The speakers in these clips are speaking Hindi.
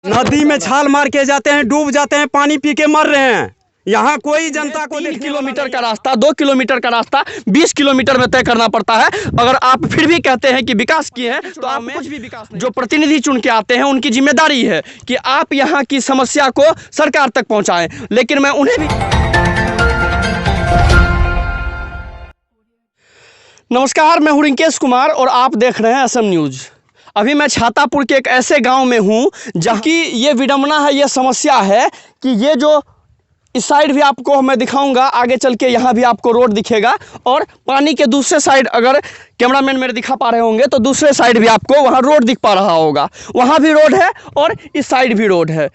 नदी में छाल मार के जाते हैं, डूब जाते हैं, पानी पी के मर रहे हैं। यहाँ कोई जनता को 3 किलोमीटर का रास्ता, 2 किलोमीटर का रास्ता 20 किलोमीटर में तय करना पड़ता है। अगर आप फिर भी कहते हैं कि विकास किए हैं तो आप कुछ भी विकास नहीं। जो प्रतिनिधि चुन के आते हैं उनकी जिम्मेदारी है कि आप यहाँ की समस्या को सरकार तक पहुँचाएं, लेकिन मैं उन्हें भी। नमस्कार, मैं हूं रिंकेश कुमार और आप देख रहे हैं असम न्यूज़। अभी मैं छातापुर के एक ऐसे गांव में हूं जहां की ये विडंबना है, ये समस्या है कि ये जो इस साइड भी आपको मैं दिखाऊंगा, आगे चल के यहाँ भी आपको रोड दिखेगा और पानी के दूसरे साइड अगर कैमरामैन मेरे दिखा पा रहे होंगे तो दूसरे साइड भी आपको वहाँ रोड दिख पा रहा होगा। वहाँ भी रोड है और इस साइड भी रोड है।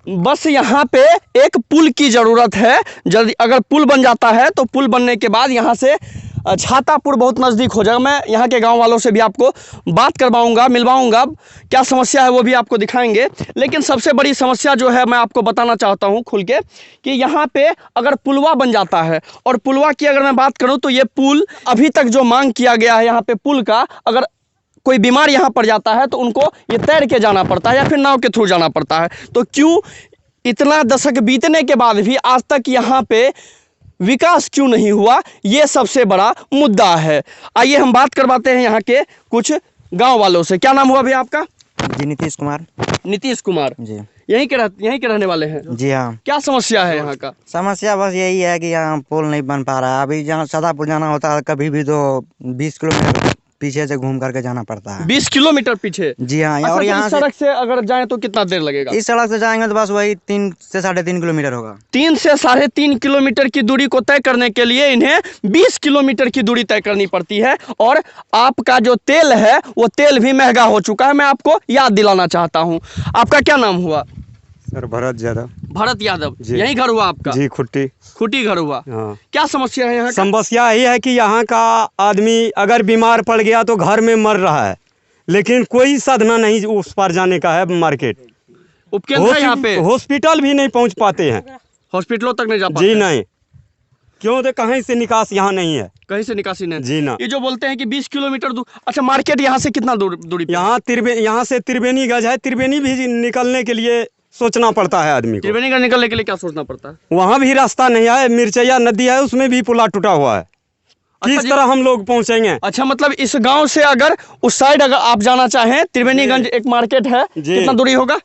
बस यहाँ पे एक पुल की ज़रूरत है। जल्दी अगर पुल बन जाता है तो पुल बनने के बाद यहाँ से छातापुर बहुत नज़दीक हो जाएगा। मैं यहाँ के गांव वालों से भी आपको बात करवाऊँगा, मिलवाऊँगा, क्या समस्या है वो भी आपको दिखाएंगे। लेकिन सबसे बड़ी समस्या जो है मैं आपको बताना चाहता हूँ खुल के कि यहाँ पे अगर पुलवा बन जाता है, और पुलवा की अगर मैं बात करूँ तो ये पुल अभी तक जो मांग किया गया है यहाँ पे पुल का, अगर कोई बीमार यहाँ पर जाता है तो उनको ये तैर के जाना पड़ता है या फिर नाव के थ्रू जाना पड़ता है। तो क्यों इतना दशक बीतने के बाद भी आज तक यहाँ पे विकास क्यों नहीं हुआ, ये सबसे बड़ा मुद्दा है। आइए हम बात करवाते हैं यहाँ के कुछ गांव वालों से। क्या नाम हुआ भैया आपका? जी नीतीश कुमार। नीतीश कुमार जी यहीं के रहने वाले हैं? जी हाँ। क्या समस्या है यहाँ का? समस्या बस यही है कि यहाँ पुल नहीं बन पा रहा है। अभी जहाँ छातापुर जाना होता है कभी भी तो 20 किलोमीटर पीछे से घूम करके जाना पड़ता है। 20 किलोमीटर पीछे? जी हाँ। अच्छा, और यहाँ सड़क से अगर जाएं तो कितना देर लगेगा? इस सड़क से जाएंगे तो बस वही 3 से 3.5 किलोमीटर होगा। 3 से 3.5 किलोमीटर की दूरी को तय करने के लिए इन्हें 20 किलोमीटर की दूरी तय करनी पड़ती है। और आपका जो तेल है वो तेल भी महंगा हो चुका है। मैं आपको याद दिलाना चाहता हूँ। आपका क्या नाम हुआ? सर भरत यादव। भरत यादव। जी। यही घर हुआ आपका? जी, खुट्टी घर हुआ। हाँ। क्या समस्या है यहाँ का? समस्या यही है कि यहाँ का आदमी अगर बीमार पड़ गया तो घर में मर रहा है, लेकिन कोई साधना नहीं उस पार जाने का है। मार्केट उपकेंद्र है यहाँ पे? हॉस्पिटल भी नहीं पहुँच पाते हैं। हॉस्पिटलों तक नहीं जा पाते? जी नहीं। क्यों? तो कहीं से निकास यहाँ नहीं है। कहीं से निकासी नहीं? जी ना। ये जो बोलते हैं कि 20 किलोमीटर दूर, अच्छा मार्केट यहाँ से कितना दूरी पे? यहाँ से त्रिवेणी गज है। त्रिवेणी भी निकलने के लिए सोचना पड़ता है आदमी को। त्रिवेणी का निकलने के लिए क्या सोचना पड़ता है? वहाँ भी रास्ता नहीं है। मिर्चैया नदी है, उसमें भी पुला टूटा हुआ है। किस तरह हम लोग पहुँचेंगे? अच्छा, मतलब इस गांव से अगर उस साइड अगर आप जाना चाहें, त्रिवेणीगंज एक मार्केट है, कितना दूरी होगा?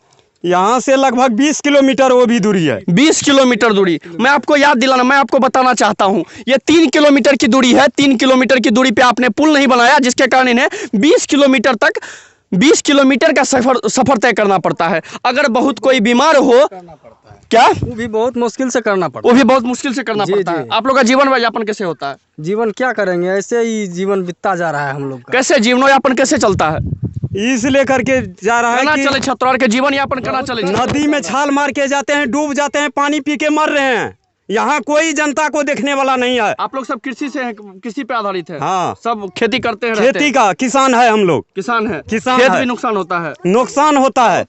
यहाँ से लगभग 20 किलोमीटर वो भी दूरी है। 20 किलोमीटर दूरी। मैं आपको याद दिलाना, मैं आपको बताना चाहता हूँ, ये 3 किलोमीटर की दूरी है। 3 किलोमीटर की दूरी पे आपने पुल नहीं बनाया, जिसके कारण इन्हें 20 किलोमीटर का सफर तय करना पड़ता है। अगर बहुत कोई बीमार हो, क्या वो भी बहुत मुश्किल से करना पड़ता वो भी बहुत मुश्किल से करना जी, पड़ता जी। है। आप लोग का जीवन यापन कैसे होता है? जीवन क्या करेंगे, ऐसे ही जीवन बीतता जा रहा है हम लोग का। कैसे जीवनोयापन कैसे चलता है? इस लेकर के जा रहा करना है चले कि छतवार के जीवन यापन करना चले। नदी में छाल मार के जाते हैं, डूब जाते हैं, पानी पी के मर रहे हैं। यहाँ कोई जनता को देखने वाला नहीं है। आप लोग सब कृषि से हैं, कृषि पे आधारित है? हाँ। सब खेती करते हैं, रहते खेती हैं। का किसान है हम लोग। किसान है। किसान खेत है। भी नुकसान होता है। नुकसान होता है।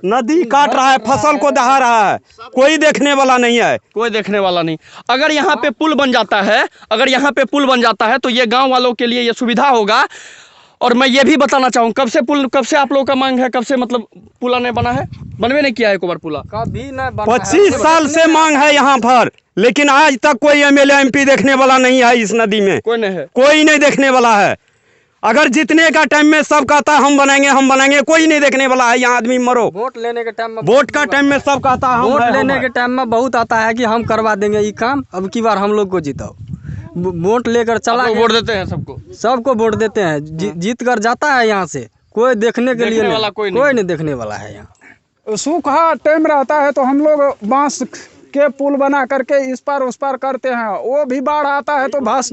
नदी काट रहा है, फसल को दहा रहा है, कोई देखने वाला नहीं है। कोई देखने वाला नहीं। अगर यहाँ पे पुल बन जाता है, तो ये गांव वालों के लिए ये सुविधा होगा। और मैं ये भी बताना चाहूँ, कब से आप लोगों का मांग है, कब से मतलब पुला नहीं बना है, बनवे नहीं किया है एक बार पुला? कभी न बना 25 साल से मांग है यहाँ पर, लेकिन आज तक कोई MLA MP देखने वाला नहीं है। इस नदी में कोई नहीं है। कोई नहीं देखने वाला है। अगर जीतने का टाइम में सब कहता है हम बनाएंगे, कोई नहीं देखने वाला है। यहाँ आदमी मरो। वोट लेने के टाइम में वोट का टाइम में सब कहता है हम वोट है, लेने हम के है। टाइम में बहुत आता है कि हम करवा देंगे ये काम, अब की बार हम लोग को जिताओ। वोट लेकर चला आप लोग गया, वोट देते हैं सबको वोट देते हैं। जीत कर जाता है यहाँ से, कोई देखने के लिए वाला कोई नहीं देखने वाला है यहाँ। सूखा टाइम रहता है तो हम लोग बांस के पुल बना करके इस पार उस पार करते हैं। वो भी बाढ़ आता है तो धंस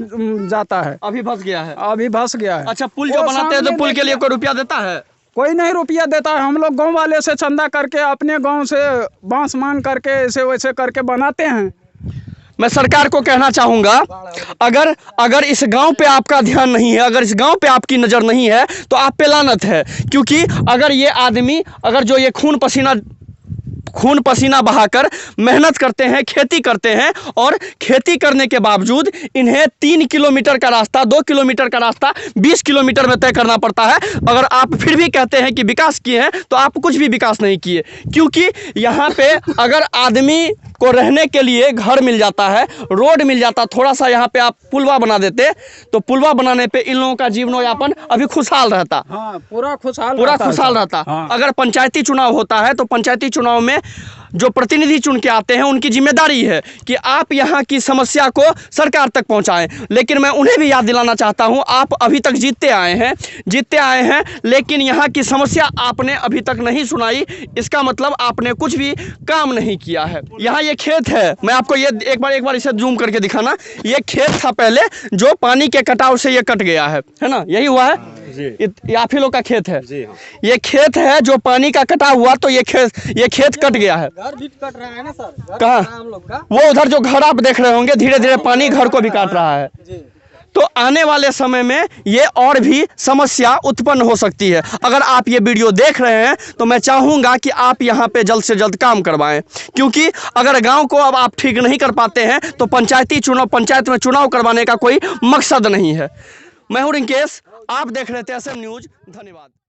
जाता है। अभी फंस गया है। अभी धंस गया है। अच्छा, पुल जो बनाते हैं तो पुल के लिए कोई रुपया देता है? कोई नहीं रुपया देता है। हम लोग गांव वाले से चंदा करके अपने गांव से बांस मांग करके ऐसे वैसे करके बनाते हैं। मैं सरकार को कहना चाहूँगा, अगर इस गांव पे आपका ध्यान नहीं है, अगर इस गांव पे आपकी नज़र नहीं है तो आप पे लानत है। क्योंकि अगर ये आदमी, अगर जो ये खून पसीना खून पसीना बहाकर मेहनत करते हैं, खेती करते हैं और खेती करने के बावजूद इन्हें 3 किलोमीटर का रास्ता, 2 किलोमीटर का रास्ता 20 किलोमीटर में तय करना पड़ता है। अगर आप फिर भी कहते हैं कि विकास किए हैं तो आप कुछ भी विकास नहीं किए, क्योंकि यहाँ पे अगर आदमी को रहने के लिए घर मिल जाता है, रोड मिल जाता, थोड़ा सा यहाँ पे आप पुलवा बना देते तो पुलवा बनाने पे इन लोगों का जीवनोयापन अभी खुशहाल रहता, हाँ, पूरा खुशहाल रहता। हाँ। अगर पंचायती चुनाव होता है तो पंचायती चुनाव में जो प्रतिनिधि चुन के आते हैं उनकी जिम्मेदारी है कि आप यहाँ की समस्या को सरकार तक पहुँचाएं, लेकिन मैं उन्हें भी याद दिलाना चाहता हूँ, आप अभी तक जीतते आए हैं लेकिन यहाँ की समस्या आपने अभी तक नहीं सुनाई। इसका मतलब आपने कुछ भी काम नहीं किया है। यहाँ ये खेत है, मैं आपको ये एक बार इसे जूम करके दिखाना। ये खेत था पहले जो पानी के कटाव से ये कट गया है ना, यही हुआ है। ये आप ही लोग का खेत है। ये खेत है जो पानी का कटाव हुआ तो ये खेत कट गया है। घर भी कट रहा है ना सर, कहाँ? हम लोग का वो उधर जो घर आप देख रहे होंगे, धीरे धीरे पानी घर को भी काट रहा है। तो आने वाले समय में ये और भी समस्या उत्पन्न हो सकती है। अगर आप ये वीडियो देख रहे हैं तो मैं चाहूँगा कि आप यहाँ पे जल्द से जल्द काम करवाएं, क्योंकि अगर गांव को अब आप ठीक नहीं कर पाते हैं तो पंचायत में चुनाव करवाने का कोई मकसद नहीं है। मैं हूँ रिंकेश, आप देख रहे थे एसएम न्यूज़। धन्यवाद।